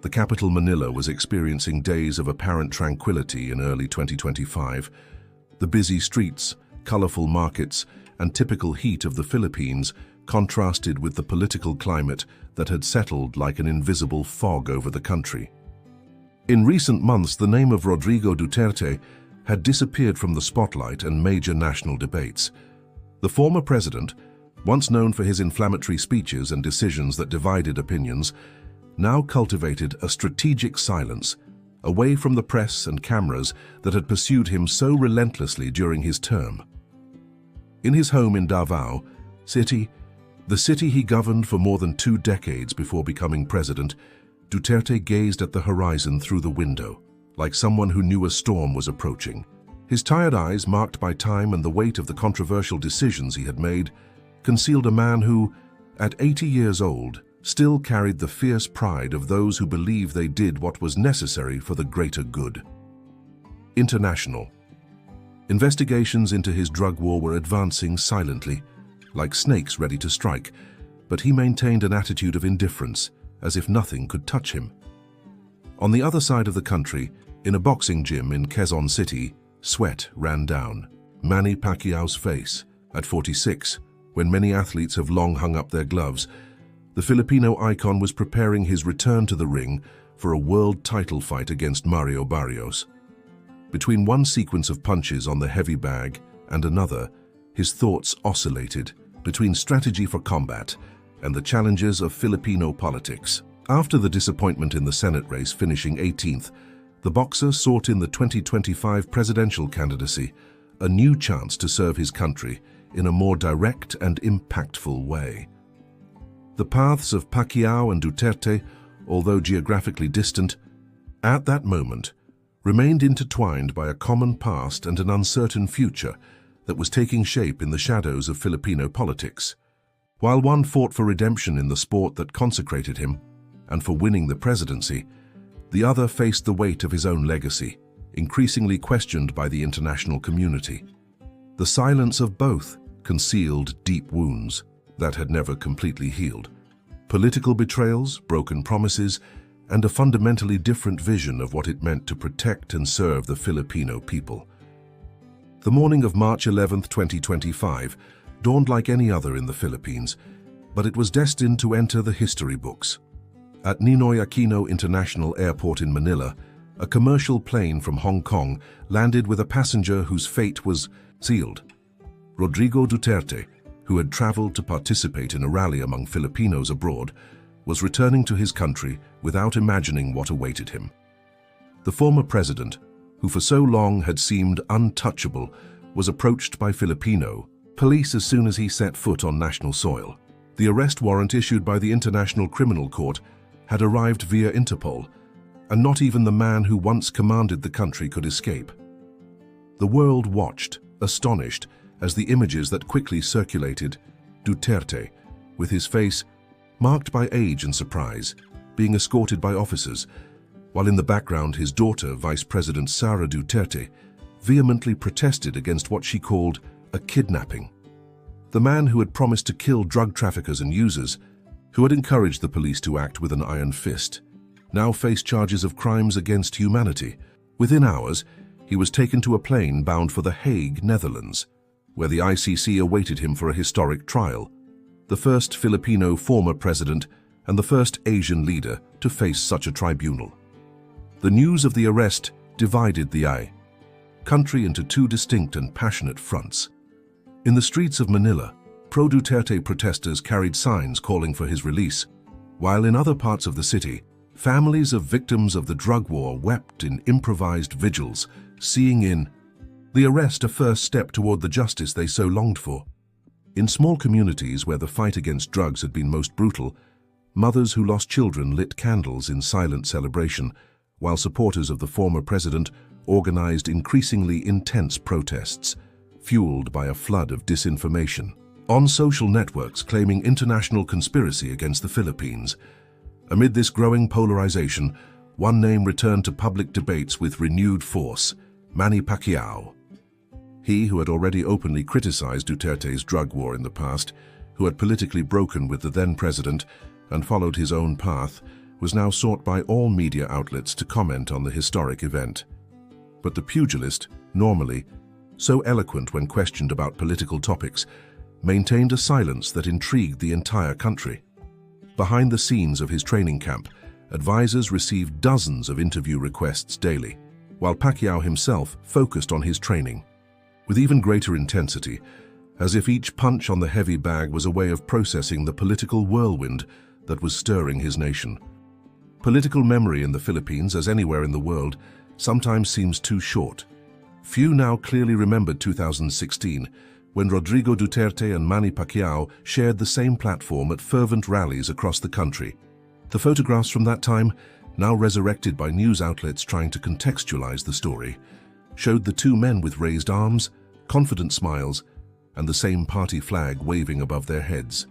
The capital Manila was experiencing days of apparent tranquility in early 2025. The busy streets, colorful markets, and typical heat of the Philippines contrasted with the political climate that had settled like an invisible fog over the country. In recent months, the name of Rodrigo Duterte had disappeared from the spotlight and major national debates. The former president, once known for his inflammatory speeches and decisions that divided opinions, now cultivated a strategic silence, away from the press and cameras that had pursued him so relentlessly during his term. In his home in Davao City, the city he governed for more than 2 decades before becoming president, Duterte gazed at the horizon through the window, like someone who knew a storm was approaching. His tired eyes, marked by time and the weight of the controversial decisions he had made, concealed a man who, at 80 years old, still carried the fierce pride of those who believe they did what was necessary for the greater good. International. Investigations into his drug war were advancing silently, like snakes ready to strike, but he maintained an attitude of indifference, as if nothing could touch him. On the other side of the country, in a boxing gym in Quezon City, sweat ran down Manny Pacquiao's face. At 46, when many athletes have long hung up their gloves, the Filipino icon was preparing his return to the ring for a world title fight against Mario Barrios. Between one sequence of punches on the heavy bag and another, his thoughts oscillated between strategy for combat and the challenges of Filipino politics. After the disappointment in the Senate race, finishing 18th, the boxer sought in the 2025 presidential candidacy a new chance to serve his country in a more direct and impactful way. The paths of Pacquiao and Duterte, although geographically distant, at that moment remained intertwined by a common past and an uncertain future that was taking shape in the shadows of Filipino politics. While one fought for redemption in the sport that consecrated him and for winning the presidency, the other faced the weight of his own legacy, increasingly questioned by the international community. The silence of both concealed deep wounds that had never completely healed. Political betrayals, broken promises, and a fundamentally different vision of what it meant to protect and serve the Filipino people. The morning of March 11, 2025, dawned like any other in the Philippines, but it was destined to enter the history books. At Ninoy Aquino International Airport in Manila, a commercial plane from Hong Kong landed with a passenger whose fate was sealed. Rodrigo Duterte, who had traveled to participate in a rally among Filipinos abroad, was returning to his country without imagining what awaited him. The former president, who for so long had seemed untouchable, was approached by Filipino police as soon as he set foot on national soil. The arrest warrant issued by the International Criminal Court had arrived via Interpol, and not even the man who once commanded the country could escape. The world watched, astonished, as the images that quickly circulated Duterte, with his face marked by age and surprise, being escorted by officers, while in the background his daughter, Vice President Sara Duterte, vehemently protested against what she called a kidnapping. The man who had promised to kill drug traffickers and users, who had encouraged the police to act with an iron fist, now faced charges of crimes against humanity. Within hours, he was taken to a plane bound for The Hague, Netherlands, where the ICC awaited him for a historic trial, the first Filipino former president and the first Asian leader to face such a tribunal. The news of the arrest divided the country into 2 distinct and passionate fronts. In the streets of Manila, pro-Duterte protesters carried signs calling for his release, while in other parts of the city, families of victims of the drug war wept in improvised vigils, seeing in the arrest a first step toward the justice they so longed for. In small communities where the fight against drugs had been most brutal, mothers who lost children lit candles in silent celebration, while supporters of the former president organized increasingly intense protests, fueled by a flood of disinformation on social networks claiming international conspiracy against the Philippines. Amid this growing polarization, one name returned to public debates with renewed force: Manny Pacquiao. He, who had already openly criticized Duterte's drug war in the past, who had politically broken with the then president and followed his own path, was now sought by all media outlets to comment on the historic event. But the pugilist, normally so eloquent when questioned about political topics, maintained a silence that intrigued the entire country. Behind the scenes of his training camp, advisors received dozens of interview requests daily, while Pacquiao himself focused on his training, with even greater intensity, as if each punch on the heavy bag was a way of processing the political whirlwind that was stirring his nation. Political memory in the Philippines, as anywhere in the world, sometimes seems too short. Few now clearly remembered 2016, when Rodrigo Duterte and Manny Pacquiao shared the same platform at fervent rallies across the country. The photographs from that time, now resurrected by news outlets trying to contextualize the story, showed the two men with raised arms, confident smiles, and the same party flag waving above their heads.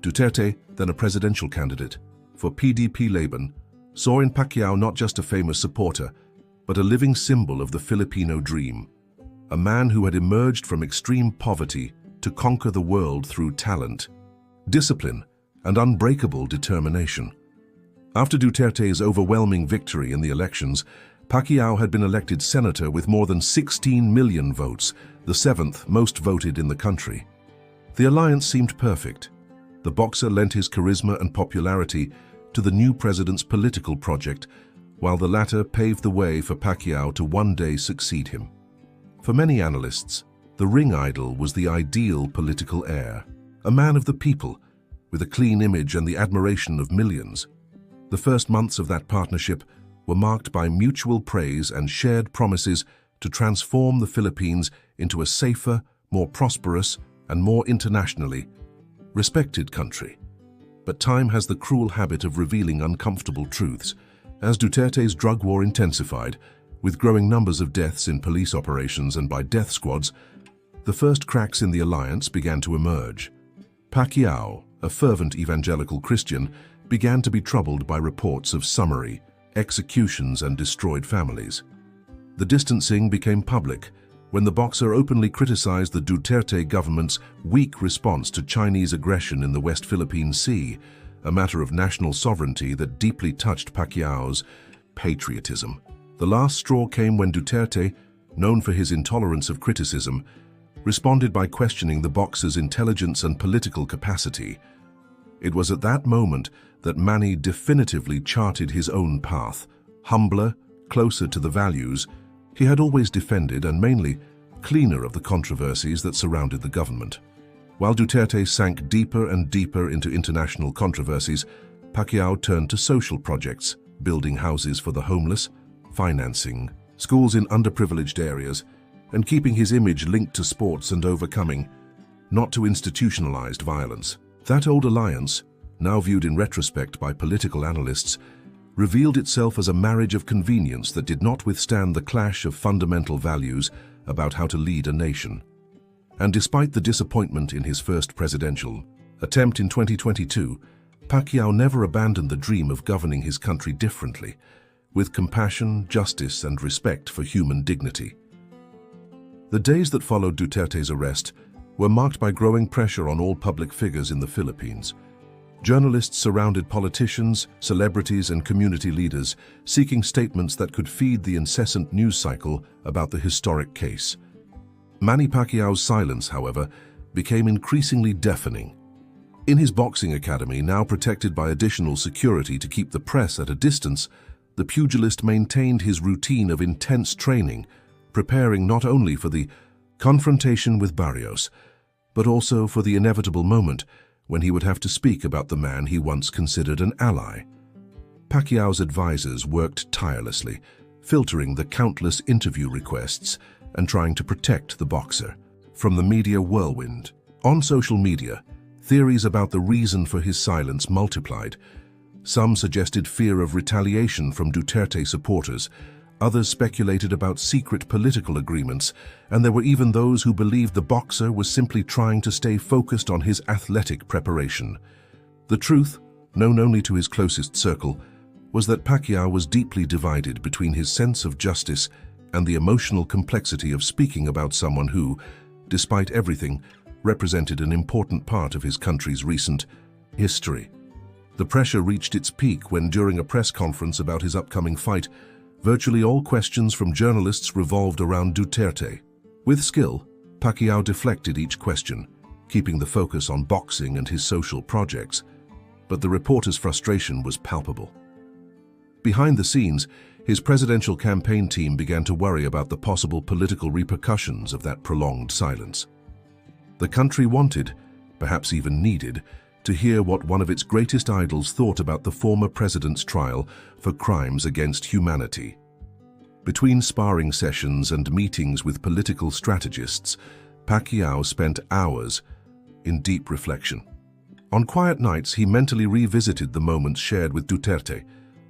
Duterte, then a presidential candidate for PDP-Laban, saw in Pacquiao not just a famous supporter, but a living symbol of the Filipino dream, a man who had emerged from extreme poverty to conquer the world through talent, discipline, and unbreakable determination. After Duterte's overwhelming victory in the elections, Pacquiao had been elected senator with more than 16 million votes, the seventh most voted in the country. The alliance seemed perfect. The boxer lent his charisma and popularity to the new president's political project, while the latter paved the way for Pacquiao to one day succeed him. For many analysts, the ring idol was the ideal political heir, a man of the people, with a clean image and the admiration of millions. The first months of that partnership were marked by mutual praise and shared promises to transform the Philippines into a safer, more prosperous, and more internationally respected country. But time has the cruel habit of revealing uncomfortable truths. As Duterte's drug war intensified, with growing numbers of deaths in police operations and by death squads, the first cracks in the alliance began to emerge. Pacquiao, a fervent evangelical Christian, began to be troubled by reports of summary, executions, and destroyed families. The distancing became public when the boxer openly criticized the Duterte government's weak response to Chinese aggression in the West Philippine Sea, a matter of national sovereignty that deeply touched Pacquiao's patriotism. The last straw came when Duterte, known for his intolerance of criticism, responded by questioning the boxer's intelligence and political capacity. It was at that moment that Manny definitively charted his own path, humbler, closer to the values he had always defended and mainly cleaner of the controversies that surrounded the government. While Duterte sank deeper and deeper into international controversies, Pacquiao turned to social projects, building houses for the homeless, financing schools in underprivileged areas, and keeping his image linked to sports and overcoming, not to institutionalized violence. That old alliance, now viewed in retrospect by political analysts, revealed itself as a marriage of convenience that did not withstand the clash of fundamental values about how to lead a nation. And despite the disappointment in his first presidential attempt in 2022, Pacquiao never abandoned the dream of governing his country differently, with compassion, justice, and respect for human dignity. The days that followed Duterte's arrest were marked by growing pressure on all public figures in the Philippines. Journalists surrounded politicians, celebrities, and community leaders, seeking statements that could feed the incessant news cycle about the historic case. Manny Pacquiao's silence, however, became increasingly deafening. In his boxing academy, now protected by additional security to keep the press at a distance, the pugilist maintained his routine of intense training, preparing not only for the confrontation with Barrios, but also for the inevitable moment when he would have to speak about the man he once considered an ally. Pacquiao's advisors worked tirelessly, filtering the countless interview requests and trying to protect the boxer from the media whirlwind. On social media, theories about the reason for his silence multiplied. Some suggested fear of retaliation from Duterte supporters, others speculated about secret political agreements, and there were even those who believed the boxer was simply trying to stay focused on his athletic preparation. The truth, known only to his closest circle, was that Pacquiao was deeply divided between his sense of justice and the emotional complexity of speaking about someone who, despite everything, represented an important part of his country's recent history. The pressure reached its peak when, during a press conference about his upcoming fight, virtually all questions from journalists revolved around Duterte. With skill, Pacquiao deflected each question, keeping the focus on boxing and his social projects, but the reporter's frustration was palpable. Behind the scenes, his presidential campaign team began to worry about the possible political repercussions of that prolonged silence. The country wanted, perhaps even needed, to hear what one of its greatest idols thought about the former president's trial for crimes against humanity. Between sparring sessions and meetings with political strategists, Pacquiao spent hours in deep reflection. On quiet nights, he mentally revisited the moments shared with Duterte,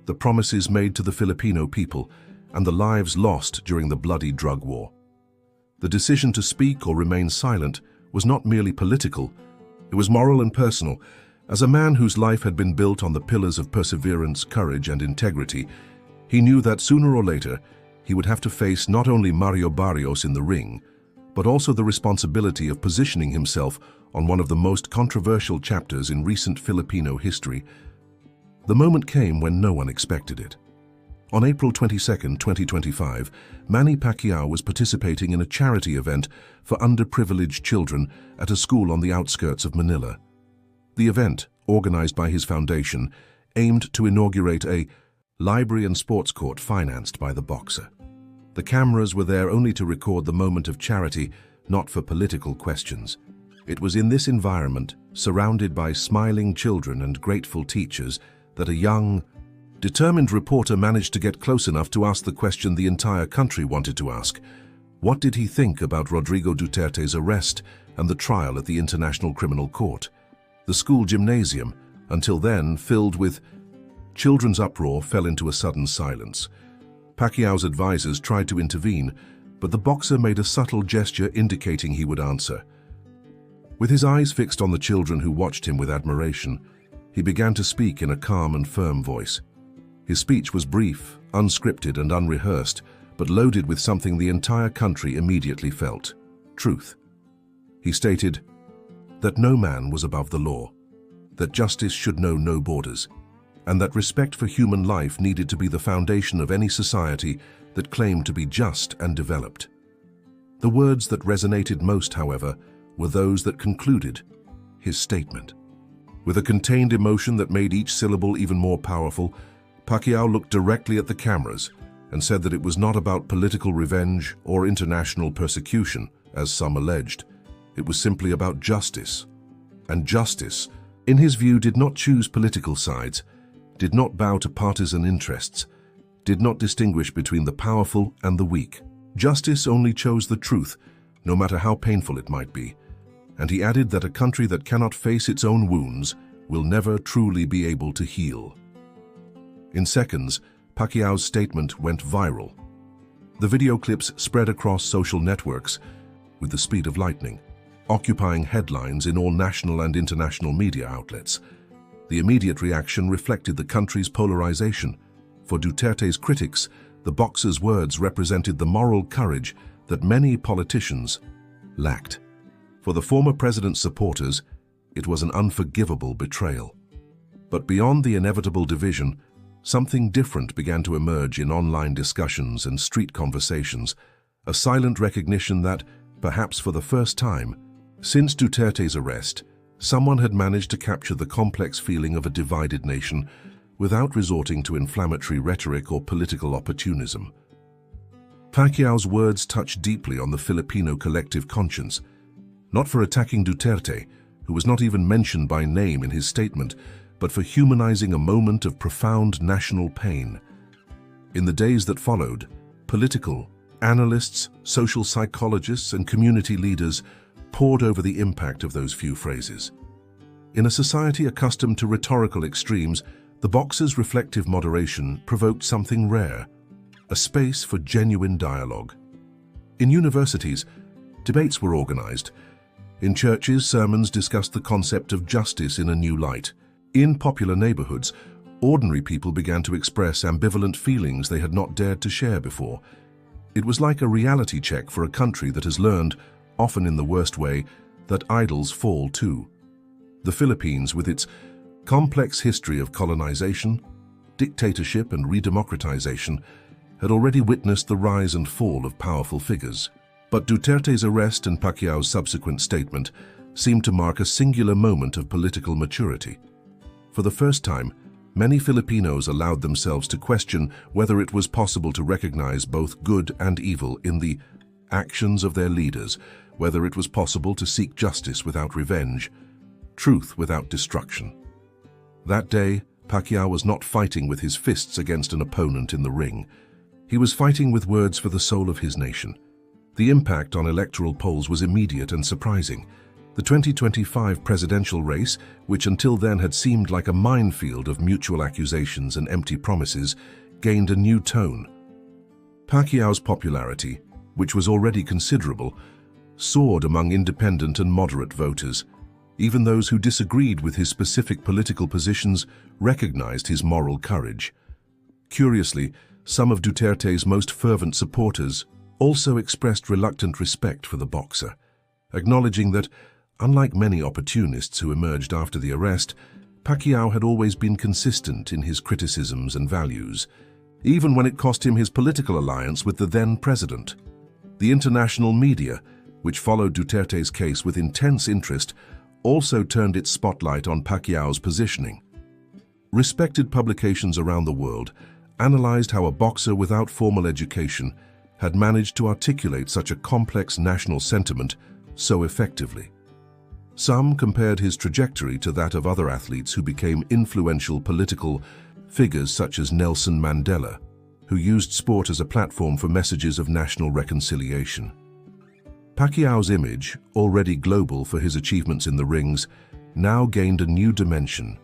the promises made to the Filipino people, and the lives lost during the bloody drug war. The decision to speak or remain silent was not merely political, it was moral and personal. As a man whose life had been built on the pillars of perseverance, courage, and integrity, he knew that sooner or later he would have to face not only Mario Barrios in the ring, but also the responsibility of positioning himself on one of the most controversial chapters in recent Filipino history. The moment came when no one expected it. On April 22, 2025, Manny Pacquiao was participating in a charity event for underprivileged children at a school on the outskirts of Manila. The event, organized by his foundation, aimed to inaugurate a library and sports court financed by the boxer. The cameras were there only to record the moment of charity, not for political questions. It was in this environment, surrounded by smiling children and grateful teachers, that a young, determined reporter managed to get close enough to ask the question the entire country wanted to ask. What did he think about Rodrigo Duterte's arrest and the trial at the International Criminal Court? The school gymnasium, until then filled with children's uproar, fell into a sudden silence. Pacquiao's advisors tried to intervene, but the boxer made a subtle gesture indicating he would answer. With his eyes fixed on the children who watched him with admiration, he began to speak in a calm and firm voice. His speech was brief, unscripted and unrehearsed, but loaded with something the entire country immediately felt: truth. He stated that no man was above the law, that justice should know no borders, and that respect for human life needed to be the foundation of any society that claimed to be just and developed. The words that resonated most, however, were those that concluded his statement. With a contained emotion that made each syllable even more powerful, Pacquiao looked directly at the cameras and said that it was not about political revenge or international persecution, as some alleged. It was simply about justice. And justice, in his view, did not choose political sides, did not bow to partisan interests, did not distinguish between the powerful and the weak. Justice only chose the truth, no matter how painful it might be. And he added that a country that cannot face its own wounds will never truly be able to heal. In seconds, Pacquiao's statement went viral. The video clips spread across social networks with the speed of lightning, occupying headlines in all national and international media outlets. The immediate reaction reflected the country's polarization. For Duterte's critics, the boxer's words represented the moral courage that many politicians lacked. For the former president's supporters, it was an unforgivable betrayal. But beyond the inevitable division, something different began to emerge in online discussions and street conversations, a silent recognition that, perhaps for the first time, since Duterte's arrest, someone had managed to capture the complex feeling of a divided nation without resorting to inflammatory rhetoric or political opportunism. Pacquiao's words touched deeply on the Filipino collective conscience, not for attacking Duterte, who was not even mentioned by name in his statement, but for humanizing a moment of profound national pain. In the days that followed, political analysts, social psychologists, and community leaders pored over the impact of those few phrases. In a society accustomed to rhetorical extremes, the boxer's reflective moderation provoked something rare: a space for genuine dialogue. In universities, debates were organized. In churches, sermons discussed the concept of justice in a new light. In popular neighborhoods, ordinary people began to express ambivalent feelings they had not dared to share before. It was like a reality check for a country that has learned, often in the worst way, that idols fall too. The Philippines, with its complex history of colonization, dictatorship, and redemocratization had already witnessed the rise and fall of powerful figures. But Duterte's arrest and Pacquiao's subsequent statement seemed to mark a singular moment of political maturity. For the first time, many Filipinos allowed themselves to question whether it was possible to recognize both good and evil in the actions of their leaders, whether it was possible to seek justice without revenge, truth without destruction. That day, Pacquiao was not fighting with his fists against an opponent in the ring. He was fighting with words for the soul of his nation. The impact on electoral polls was immediate and surprising. The 2025 presidential race, which until then had seemed like a minefield of mutual accusations and empty promises, gained a new tone. Pacquiao's popularity, which was already considerable, soared among independent and moderate voters. Even those who disagreed with his specific political positions recognized his moral courage. Curiously, some of Duterte's most fervent supporters also expressed reluctant respect for the boxer, acknowledging that, unlike many opportunists who emerged after the arrest, Pacquiao had always been consistent in his criticisms and values, even when it cost him his political alliance with the then president. The international media, which followed Duterte's case with intense interest, also turned its spotlight on Pacquiao's positioning. Respected publications around the world analyzed how a boxer without formal education had managed to articulate such a complex national sentiment so effectively. Some compared his trajectory to that of other athletes who became influential political figures such as Nelson Mandela, who used sport as a platform for messages of national reconciliation. Pacquiao's image, already global for his achievements in the rings, now gained a new dimension,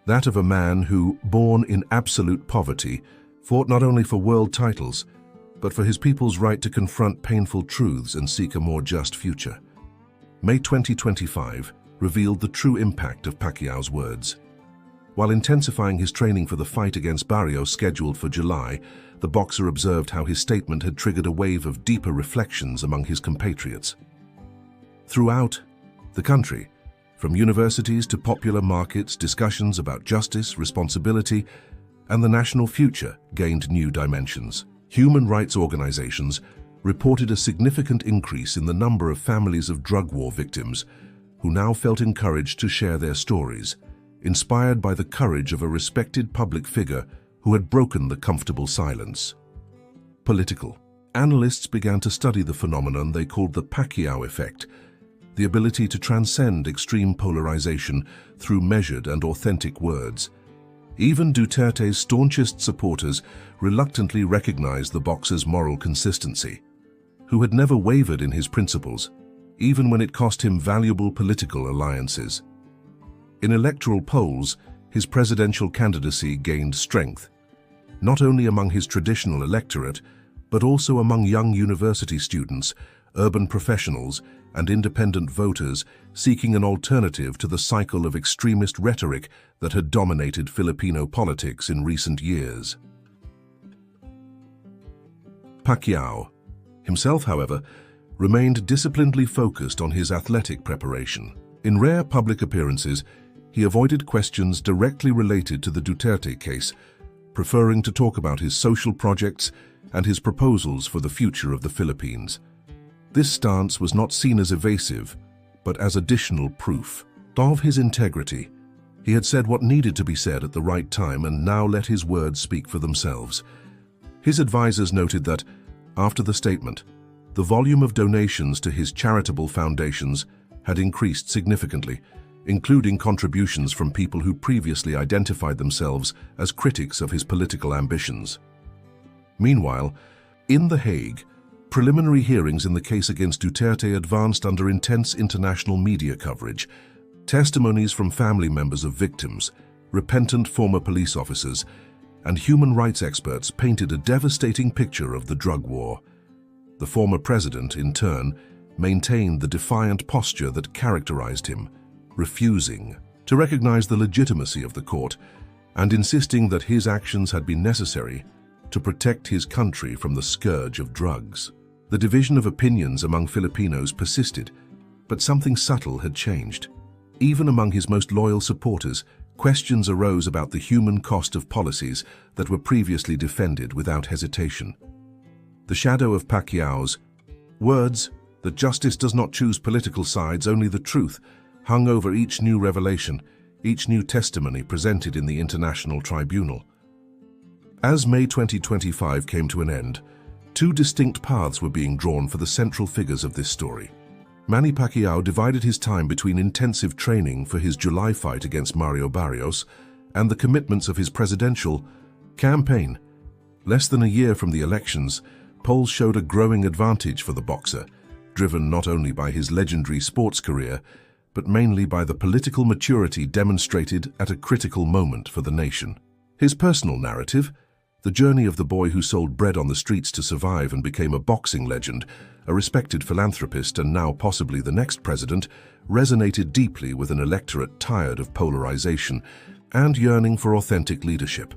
that of a man who, born in absolute poverty, fought not only for world titles, but for his people's right to confront painful truths and seek a more just future. May 2025 revealed the true impact of Pacquiao's words. While intensifying his training for the fight against Barrios scheduled for July, the boxer observed how his statement had triggered a wave of deeper reflections among his compatriots. Throughout the country, from universities to popular markets, discussions about justice, responsibility, and the national future gained new dimensions. Human rights organizations reported a significant increase in the number of families of drug war victims who now felt encouraged to share their stories, inspired by the courage of a respected public figure who had broken the comfortable silence. Political analysts began to study the phenomenon they called the Pacquiao effect, the ability to transcend extreme polarization through measured and authentic words. Even Duterte's staunchest supporters reluctantly recognized the boxer's moral consistency, who had never wavered in his principles, even when it cost him valuable political alliances. In electoral polls, his presidential candidacy gained strength, not only among his traditional electorate, but also among young university students, urban professionals, and independent voters seeking an alternative to the cycle of extremist rhetoric that had dominated Filipino politics in recent years. Pacquiao himself, however, remained disciplinedly focused on his athletic preparation. In rare public appearances, he avoided questions directly related to the Duterte case, preferring to talk about his social projects and his proposals for the future of the Philippines. This stance was not seen as evasive, but as additional proof of his integrity. He had said what needed to be said at the right time and now let his words speak for themselves. His advisors noted that, after the statement, the volume of donations to his charitable foundations had increased significantly, including contributions from people who previously identified themselves as critics of his political ambitions. Meanwhile, in The Hague, preliminary hearings in the case against Duterte advanced under intense international media coverage. Testimonies from family members of victims, repentant former police officers, and human rights experts painted a devastating picture of the drug war. The former president, in turn, maintained the defiant posture that characterized him, refusing to recognize the legitimacy of the court and insisting that his actions had been necessary to protect his country from the scourge of drugs. The division of opinions among Filipinos persisted, but something subtle had changed. Even among his most loyal supporters, questions arose about the human cost of policies that were previously defended without hesitation. The shadow of Pacquiao's words that justice does not choose political sides, only the truth, hung over each new revelation, each new testimony presented in the International Tribunal. As May 2025 came to an end, two distinct paths were being drawn for the central figures of this story. Manny Pacquiao divided his time between intensive training for his July fight against Mario Barrios and the commitments of his presidential campaign. Less than a year from the elections, polls showed a growing advantage for the boxer, driven not only by his legendary sports career, but mainly by the political maturity demonstrated at a critical moment for the nation. His personal narrative, the journey of the boy who sold bread on the streets to survive and became a boxing legend, a respected philanthropist and now possibly the next president, resonated deeply with an electorate tired of polarization and yearning for authentic leadership.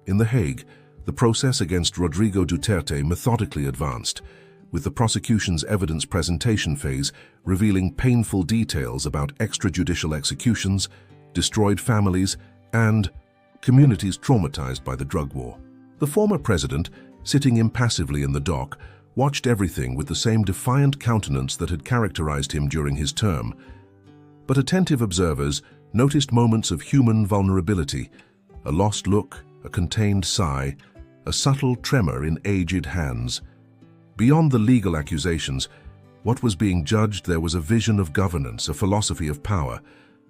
In The Hague, the process against Rodrigo Duterte methodically advanced, with the prosecution's evidence presentation phase revealing painful details about extrajudicial executions, destroyed families, and communities traumatized by the drug war. The former president, sitting impassively in the dock, watched everything with the same defiant countenance that had characterized him during his term. But attentive observers noticed moments of human vulnerability, a lost look, a contained sigh, a subtle tremor in aged hands. Beyond the legal accusations, what was being judged, there was a vision of governance, a philosophy of power,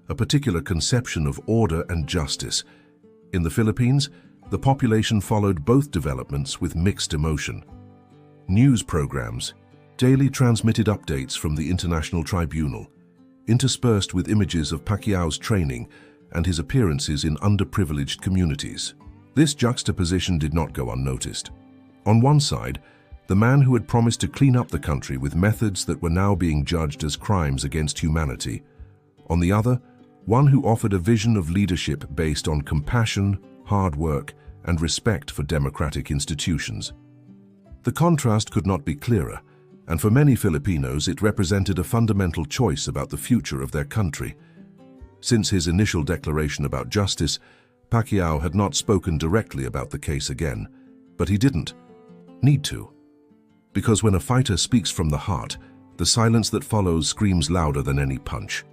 a particular conception of order and justice. In the Philippines, the population followed both developments with mixed emotion. News programs daily transmitted updates from the International Tribunal, interspersed with images of Pacquiao's training and his appearances in underprivileged communities. This juxtaposition did not go unnoticed. On one side, the man who had promised to clean up the country with methods that were now being judged as crimes against humanity. On the other, one who offered a vision of leadership based on compassion, hard work, and respect for democratic institutions. The contrast could not be clearer, and for many Filipinos it represented a fundamental choice about the future of their country. Since his initial declaration about justice, Pacquiao had not spoken directly about the case again, but he didn't need to. Because when a fighter speaks from the heart, the silence that follows screams louder than any punch.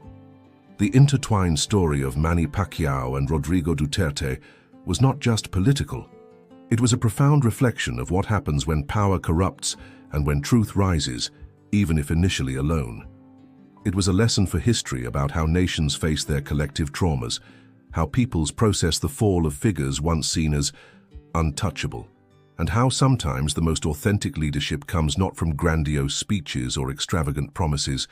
The intertwined story of Manny Pacquiao and Rodrigo Duterte was not just political. It was a profound reflection of what happens when power corrupts and when truth rises, even if initially alone. It was a lesson for history about how nations face their collective traumas, how peoples process the fall of figures once seen as untouchable, and how sometimes the most authentic leadership comes not from grandiose speeches or extravagant promises,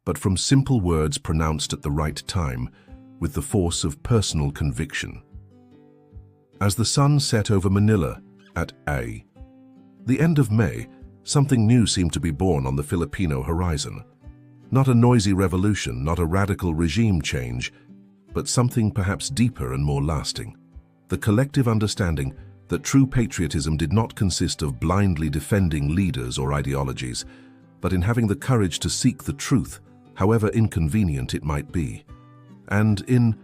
but from simple words pronounced at the right time, with the force of personal conviction. As the sun set over Manila at the end of May, something new seemed to be born on the Filipino horizon. Not a noisy revolution, not a radical regime change, but something perhaps deeper and more lasting. The collective understanding that true patriotism did not consist of blindly defending leaders or ideologies, but in having the courage to seek the truth, however inconvenient it might be. And in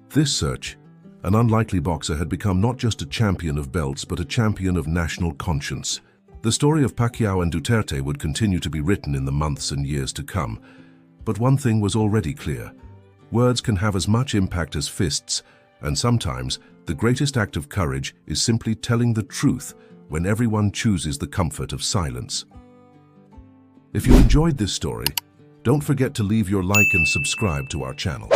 this search, an unlikely boxer had become not just a champion of belts, but a champion of national conscience. The story of Pacquiao and Duterte would continue to be written in the months and years to come. But one thing was already clear. Words can have as much impact as fists, and sometimes the greatest act of courage is simply telling the truth when everyone chooses the comfort of silence. If you enjoyed this story, don't forget to leave your like and subscribe to our channel.